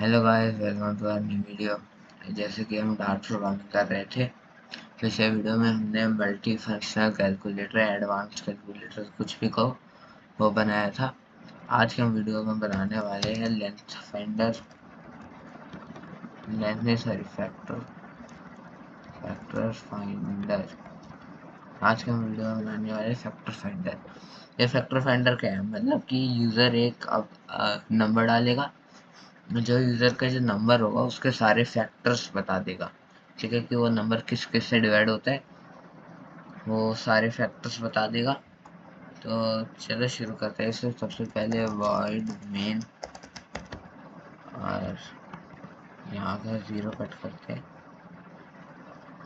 Hello guys, welcome to our new video. जैसे कि हम डार्ट प्रोग्रामिंग कर रहे थे, पिछले वीडियो में हमने multi functional calculator, advance calculator, कुछ भी कहो, वो बनाया था। आज के हम वीडियो में बनाने वाले हैं फैक्टर फाइंडर। आज के हम वीडियो में बनाने वाले फैक्टर फाइंडर। ये फैक्टर फाइंडर क्या है, मतलब कि यूज़र एक नंबर डालेगा, जो यूज़र का जो नंबर होगा उसके सारे फैक्टर्स बता देगा। ठीक है, कि वो नंबर किस किस से डिवाइड होता है, वो सारे फैक्टर्स बता देगा। तो चलो शुरू करते हैं इसे। सबसे पहले वॉइड मेन, और यहाँ का 0 कट करते हैं।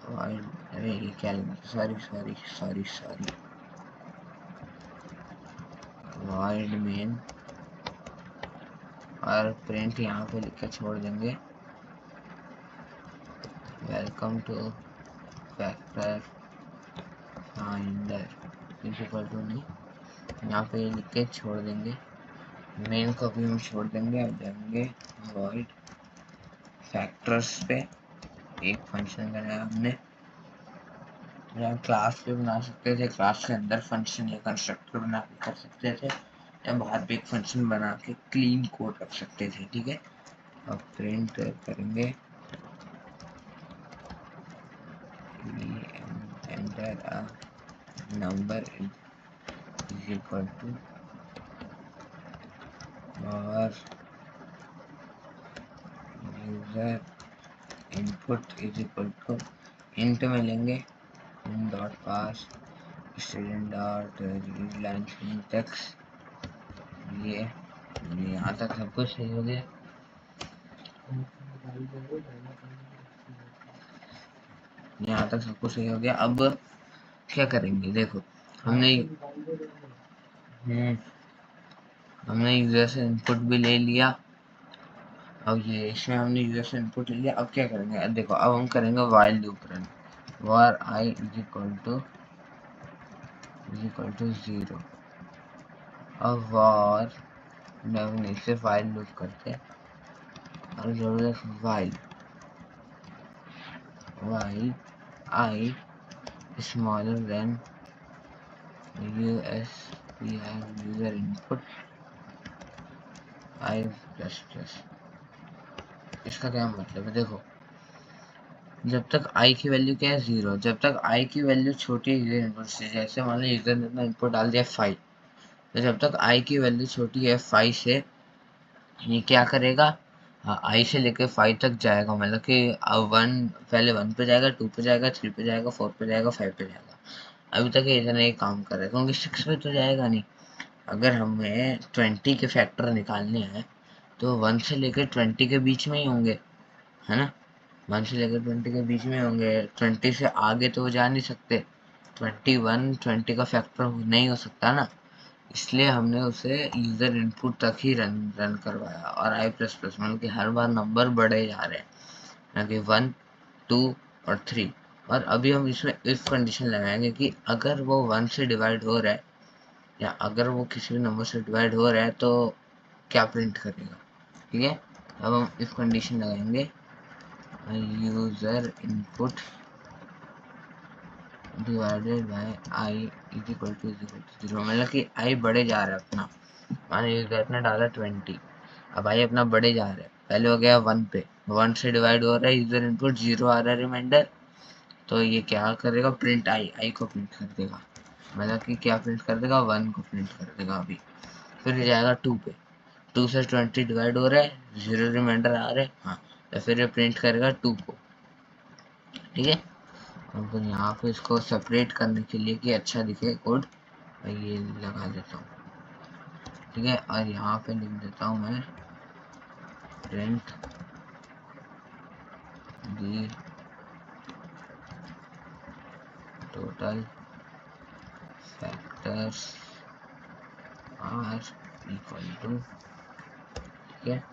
वॉइड, अरे ये क्या, sorry sorry sorry sorry, void main, और प्रिंट यहाँ पे लिख के छोड़ देंगे, welcome to factor finder is equal to नहीं, यहाँ पे लिख के छोड़ देंगे। मेन को भी हम छोड़ देंगे। अब जाएंगे वॉइड फैक्टर्स पे। एक फंक्शन बनाया हमने, या क्लास पे बना सकते थे, क्लास के अंदर फंक्शन या कंस्ट्रक्टर बना के कर सकते थे, या बाहर भी एक फंक्शन बना के क्लीन कोड रख सकते थे। ठीक है, अब प्रिंट करेंगे enter a number is equal to, और user input is equal to, int में लेंगे dot parse student dot read line syntax. ये यहाँ तक सब कुछ सही हो गया। यहाँ तक सब कुछ सही हो गया। अब क्या करेंगे, देखो हमने हमने यूजर से इनपुट भी ले लिया। अब ये इसमें हमने यूजर से इनपुट ले लिया। अब क्या करेंगे, अब देखो, अब हम करेंगे while loop run. var I is equal to 0। अब var नहीं, सिर्फ व्हाइल लूप करते हैं, और जरूरत while I smaller than user input I plus plus. इसका क्या मतलब है, देखो, जब तक i की वैल्यू क्या है 0, जब तक i की वैल्यू छोटी है यूजर इनपुट से, जैसे मान लो यूजर ने अपना इनपुट डाल दिया 5, तो जब तक i की वैल्यू छोटी है 5 से, ये क्या करेगा, i से लेकर 5 तक जाएगा। मतलब कि 1, पहले 1 पे जाएगा, 2 पे जाएगा, 3 पे जाएगा, 4 पे जाएगा, 5 पे जाएगा। अभी तक ये इतना ही काम कर रहा है, क्योंकि 6 पे तो जाएगा नहीं। अगर हमें 20 के फैक्टर निकालने हैं तो 1 से लेकर 20 के बीच में ही होंगे, है ना। 1 से लेकर 20 के बीच में होंगे, 20 से आगे तो वो जा नहीं सकते। 21 20 का फैक्टर नहीं हो सकता ना, इसलिए हमने उसे यूजर इनपुट तक ही रन करवाया। और आई प्लस प्लस मतलब कि हर बार नंबर बढ़े जा रहे हैं, ना कि 1 2 और 3। और अभी हम इसमें इफ कंडीशन लगाएंगे कि अगर वो 1 से डिवाइड हो रहा है, या अगर वो किसी भी नंबर से डिवाइड हो रहा है, तो क्या प्रिंट करेगा। ठीक है, अब हम इफ कंडीशन लगाएंगे, user input divided by i is equal to 0। मतलब कि आई बढ़े जा रहा है अपना। माने यूजर ने डाला 20, अब आई अपना बढ़े जा रहा है। पहले हो गया 1 पे, 1 से डिवाइड हो रहा है, यूजर इनपुट 0 आ रहा है रिमाइंडर, तो ये क्या करेगा, प्रिंट आई को प्रिंट कर देगा। मतलब कि क्या प्रिंट कर देगा, 1 को प्रिंट कर देगा अभी। फिर जाएगा 2 पे, 2 से 20 डिवाइड हो रहा है, 0 रिमाइंडर आ रहा है, हाँ, तो फिर ये प्रिंट करेगा 2 को। ठीक है, अब तो यहाँ पे इसको सेपरेट करने के लिए कि अच्छा दिखे कोड, ये लगा देता हूँ। ठीक है, और यहाँ पे लिख देता हूँ मैं print the total factors are equal to. ठीक है,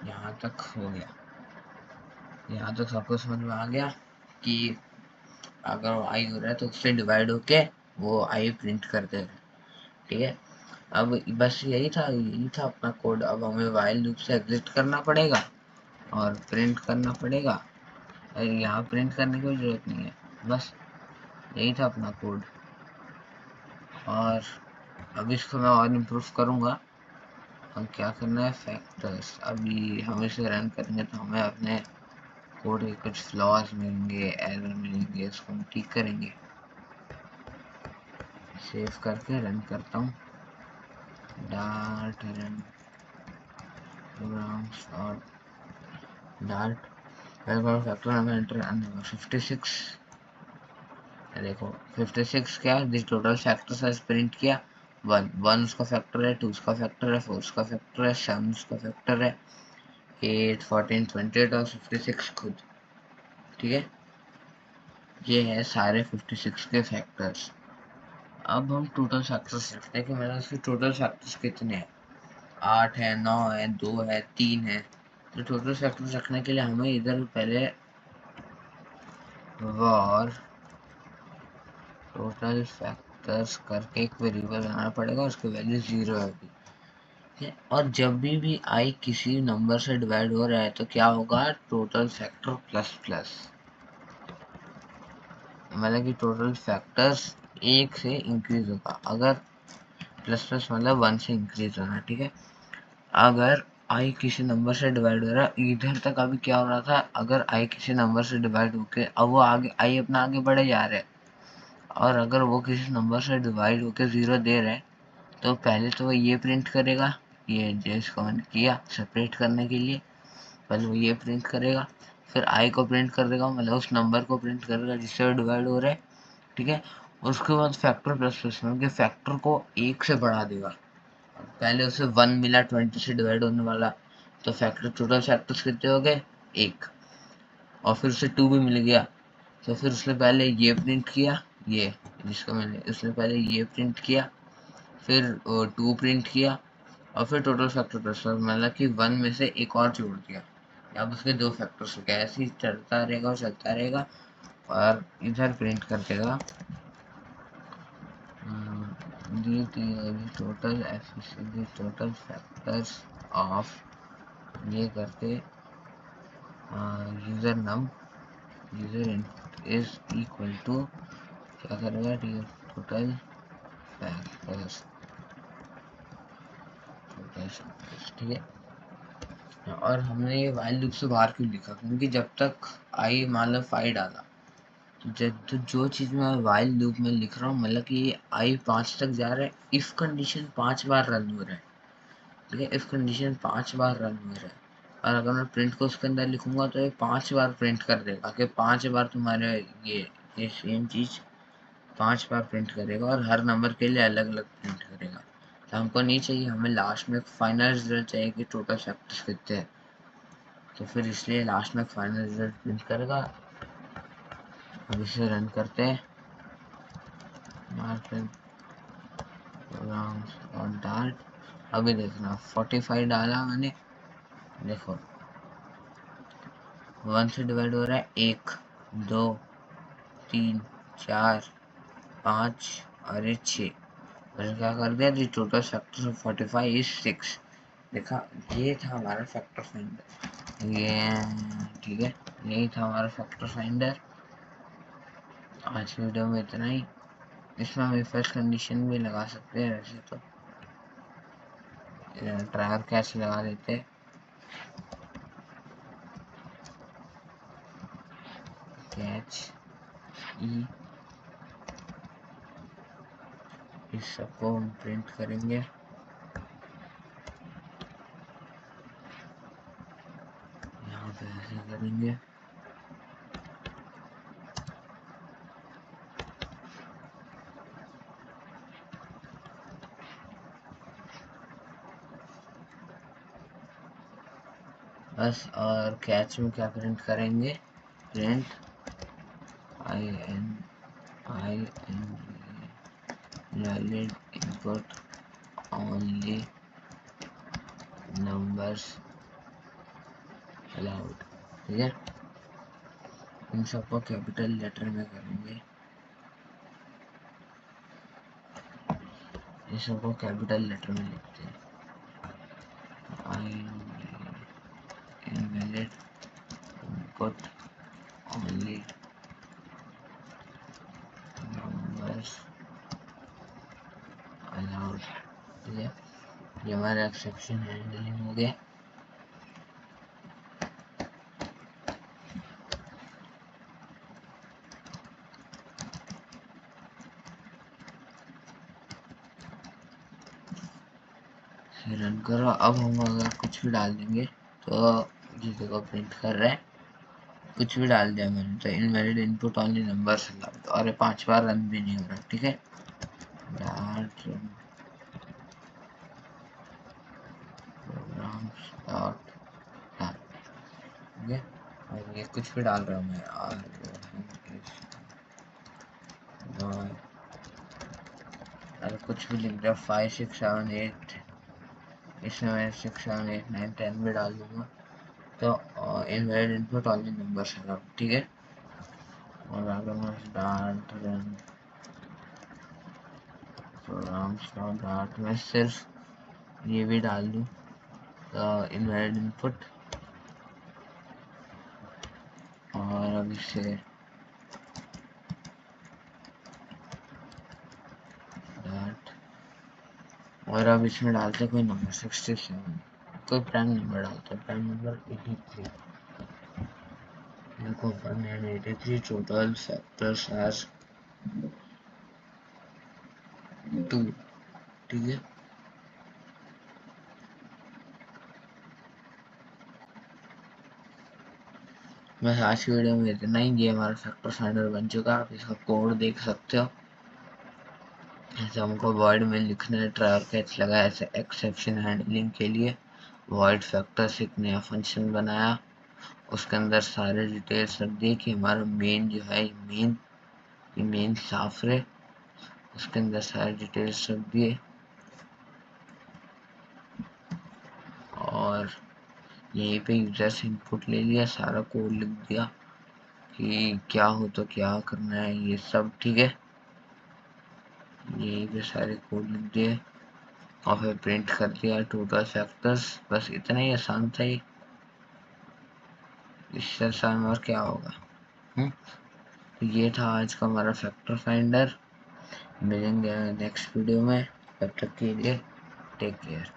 यहाँ तक हो गया। यहाँ तक सबको समझ में आ गया कि अगर आई हो रहा है तो उससे डिवाइड होके वो आई प्रिंट कर देगा। ठीक है, अब बस यही था अपना कोड। अब हमें वाइल लूप से एग्जिट करना पड़ेगा और प्रिंट करना पड़ेगा। अरे यहाँ प्रिंट करने की जरूरत नहीं है, बस यही था अपना कोड। और अब इसको मैं और इम्प्रूव करूँगा। हम क्या करना है, फैक्टर्स। अभी हम इसे रन करेंगे तो हमें अपने कोड के कुछ फ्लॉज मिलेंगे, एरर मिलेंगे, इसको हम ठीक करेंगे। सेव करके रन करता हूँ। डार्ट रन प्रोग्राम्स और डार्ट फैक्टर हमें एंटर 56। देखो 56 क्या है, टोटल फैक्टर साइज प्रिंट किया 1 उसका फैक्टर है, 2 उसका फैक्टर है, 4 उसका फैक्टर है, 7 उसका फैक्टर है, 8 14 28 और 56 खुद। ठीक है, ये है सारे 56 के फैक्टर्स। अब हम टोटल फैक्टर्स रखते हैं कि मेरे उसके टोटल फैक्टर्स कितने हैं। 8 है, 9 है, 2 है, 3 है। तो टोटल फैक्टर्स रखने के लिए हमें इधर पहले वॉर टोटल फैक्टर्स करके एक वेरिएबल बनाना पड़ेगा, उसकी वैल्यू 0 है। और जब भी आई किसी नंबर से डिवाइड हो रहा है तो क्या होगा, टोटल फैक्टर प्लस प्लस, मतलब कि टोटल फैक्टर्स 1 से इंक्रीज होगा। अगर प्लस प्लस मतलब 1 से इंक्रीज होना। ठीक है, अगर आई किसी नंबर से डिवाइड हो रहा है, इधर तक अभी क्या हो रहा था, अगर आई किसी नंबर से डिवाइड होके अब वो आगे आई अपना आगे बढ़े जा रहे हैं, और अगर वो किसी नंबर से डिवाइड होके 0 दे रहे हैं तो पहले तो वो ये प्रिंट करेगा, ये जिसको मैंने किया सेपरेट करने के लिए, पहले वो ये प्रिंट करेगा, फिर आई को प्रिंट कर देगा, मतलब उस नंबर को प्रिंट करेगा जिससे वो डिवाइड हो रहा है। ठीक है, उसके बाद फैक्टर प्लस प्लस में फैक्टर को 1 से बढ़ा देगा। पहले उसे 1 मिला 20 से डिवाइड होने वाला, तो फैक्टर टोटल फैक्टर्स कितने हो गए 1। और फिर उसे 2 भी मिल गया, तो फिर उसने पहले ये प्रिंट किया, ये जिसको मैंने उसने पहले ये प्रिंट किया, फिर 2 प्रिंट किया, और फिर टोटल फैक्टर प्लस मतलब कि 1 में से एक और जोड़ दिया। अब उसके 2 फैक्टर्स हो गए। ऐसे ही चलता रहेगा और चलता रहेगा, और इधर प्रिंट कर देगा टोटल फैक्टर्स ऑफ, ये करके user num user is equal to क्या करेगा, टोटल फैक्टर्स। ठीक है, और हमने ये वाइल लूप से बाहर क्यों लिखा, क्योंकि जब तक आई मान लो 5 डाला, तो जो चीज़ मैं वाइल लूप में लिख रहा हूँ, मतलब कि ये आई 5 तक जा रहा है, इफ कंडीशन 5 बार रन हो रहा है। ठीक है, इफ कंडीशन 5 बार रन हो रहा है, और अगर मैं प्रिंट को उसके अंदर लिखूंगा तो ये 5 बार प्रिंट कर देगा कि 5 बार तुम्हारे ये सेम चीज़ 5 बार प्रिंट करेगा, और हर नंबर के लिए अलग अलग प्रिंट करेगा। तो हमको नहीं चाहिए, हमें लास्ट में फाइनल रिजल्ट चाहिए कि टोटल फैक्टर्स कितने हैं। तो फिर इसलिए लास्ट में फाइनल रिजल्ट प्रिंट करेगा। अब इसे रन करते हैं, और डार्ट। अभी देखना 45 डाला मैंने, देखो 1 से डिवाइड हो रहा है 1 2 3 4 5 और ये 6। मैंने क्या कर दिया, दी टोटल फैक्टर ऑफ 45 इज 6। देखा, ये था हमारा फैक्टर फाइंडर। ये ठीक है, यही था हमारा फैक्टर फाइंडर। आज की वीडियो में इतना ही। इसमें हम इफ एल्स कंडीशन भी लगा सकते हैं, वैसे तो ट्रायर कैच लगा देते हैं। कैच ई, इस सबको हम प्रिंट करेंगे, यहाँ पे ऐसे करेंगे। बस, और कैच में क्या प्रिंट करेंगे, print invalid input only numbers allowed. ठीक है, इन सबको कैपिटल लेटर में करेंगे। ये सबको कैपिटल लेटर में लिखते हैं। invalid input only numbers allowed। ठीक है, ये हमारा एक्सेप्शन हैंडलिंग हो गया। रन करो। अब हम अगर कुछ भी डाल देंगे तो ये देखो प्रिंट कर रहा है, कुछ भी डाल दिया मैंने तो invalid input only numbers allowed, और ये 5 बार रन भी नहीं हो रहा। ठीक है, dot run programs dot dot. ठीक है, और ये कुछ भी डाल रहा हूँ मैं अरे कुछ भी लिख दिया 5 6 7 8, इसमें मैं 6 7 8 9 10 भी डाल दूंगा तो invalid input only numbers allowed. ठीक है, और अगर मैं डॉट रन प्रोग्राम्स डॉट में सिर्फ ये भी डाल दूँ तो इनवैलिड इनपुट, और अब इसे डॉट, और अब इसमें डालते कोई नंबर 67, कोई प्राइम नंबर डालते हैं, प्राइम नंबर 83, इनको 183 टोटल फैक्टर्स एज 2। ठीक है, बस आज की वीडियो में इतना ही। ये हमारा फैक्टर फाइंडर बन चुका है, आप इसका कोड देख सकते हो। ऐसे हमको वॉइड में लिखना है, ट्राई और कैच लगा ऐसे एक्सेप्शन हैंडलिंग के लिए। वॉइड फैक्टर्स एक नया फंक्शन बनाया, उसके अंदर सारे डिटेल्स रख दिए कि हमारा मेन जो है मेन साफ रहे, उसके अंदर सारे डिटेल्स रख दिए, और यहीं पे यूजर से इनपुट ले लिया, सारा कोड लिख दिया कि क्या हो तो क्या करना है ये सब। ठीक है, यहीं पे सारे कोड लिख दिए और फिर प्रिंट कर दिया टोटल फैक्टर्स। बस इतना ही आसान था ये, इससे आसान और क्या होगा। तो ये था आज का हमारा फैक्टर फाइंडर। मिलेंगे नेक्स्ट वीडियो में, तब तक के लिए टेक केयर।